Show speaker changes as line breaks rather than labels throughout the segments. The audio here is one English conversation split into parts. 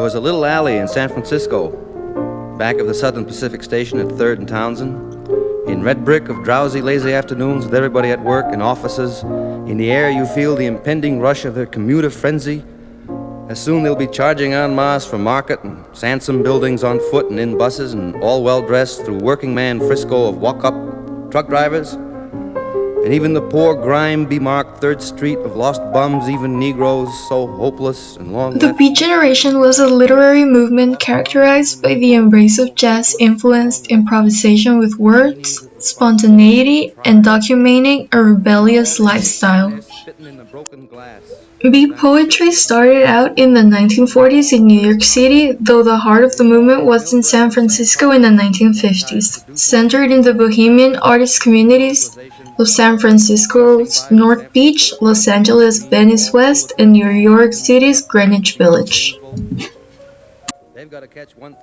There was a little alley in San Francisco, back of the Southern Pacific Station at 3rd and Townsend, in red brick of drowsy, lazy afternoons with everybody at work in offices. In the air you feel the impending rush of their commuter frenzy. As soon they'll be charging en masse from Market and Sansom buildings on foot and in buses, and all well-dressed through working man Frisco of walk-up truck drivers. And even the poor grime-bemarked 3rd Street of lost bums, even Negroes so hopeless and long
The
left.
Beat Generation was a literary movement characterized by the embrace of jazz-influenced improvisation with words, spontaneity, and documenting a rebellious lifestyle. Beat poetry started out in the 1940s in New York City, though the heart of the movement was in San Francisco in the 1950s, centered in the bohemian artist communities of San Francisco's North Beach, Los Angeles' Venice West, and New York City's Greenwich Village.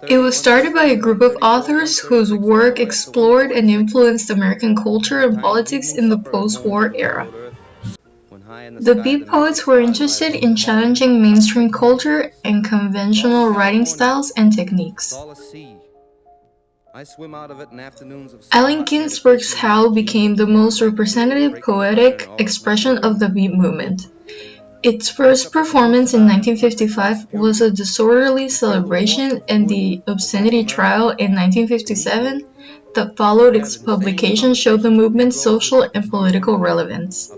It was started by a group of authors whose work explored and influenced American culture and politics in the post-war era. The beat poets were interested in challenging mainstream culture and conventional writing styles and techniques. Allen Ginsberg's Howl became the most representative poetic expression of the beat movement. Its first performance in 1955 was a disorderly celebration, and the obscenity trial in 1957 that followed its publication showed the movement's social and political relevance.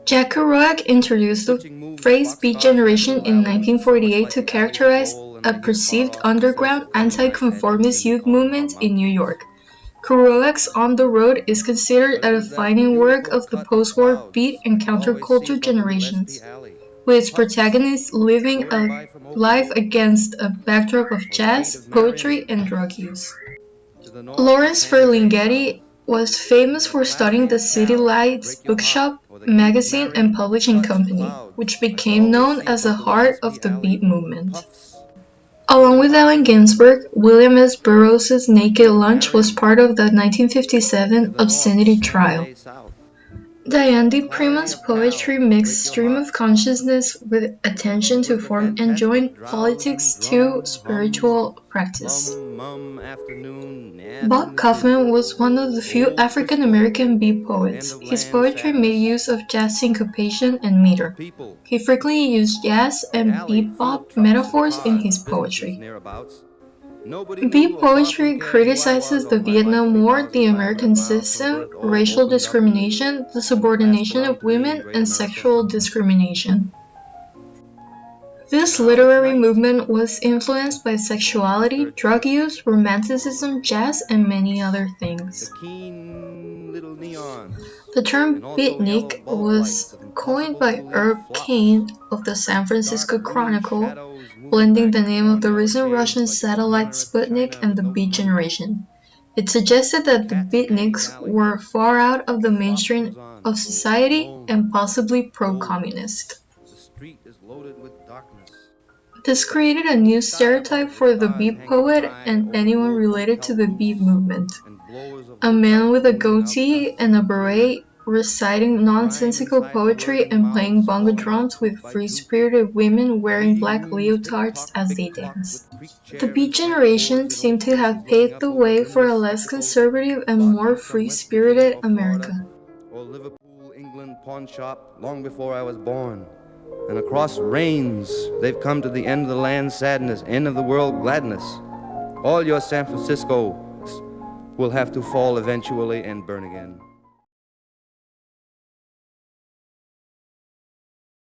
Jack Kerouac introduced the phrase Beat Generation in 1948 to characterize a perceived underground anti-conformist youth movement in New York. Kerouac's On the Road is considered a defining work of the post-war beat and counterculture generations, with its protagonists living a life against a backdrop of jazz, poetry, and drug use. Lawrence Ferlinghetti was famous for starting the City Lights bookshop, magazine, and publishing company, which became known as the heart of the beat movement. Along with Allen Ginsberg, William S. Burroughs' Naked Lunch was part of the 1957 obscenity trial. Diane di Prima's poetry mixed stream of consciousness with attention to form and joined politics to spiritual practice. Bob Kaufman was one of the few African American beat poets. His poetry made use of jazz syncopation and meter. He frequently used jazz and bebop metaphors in his poetry. Beat poetry criticizes the Vietnam War, the American system, racial discrimination, the subordination of women, and sexual discrimination. This literary movement was influenced by sexuality, drug use, romanticism, jazz, and many other things. The term beatnik was coined by Herb Caen of the San Francisco Chronicle, blending the name of the recent Russian satellite Sputnik and the Beat Generation. It suggested that the beatniks were far out of the mainstream of society and possibly pro-communist. This created a new stereotype for the beat poet and anyone related to the beat movement. A man with a goatee and a beret reciting nonsensical poetry and playing bongo drums with free-spirited women wearing black leotards as they dance. The Beat Generation seemed to have paved the way for a less conservative and more free-spirited America.
Or Liverpool, England pawn shop long before I was born. And across rains, they've come to the end of the land sadness, end of the world gladness. All your San Francisco will have to fall eventually and burn again.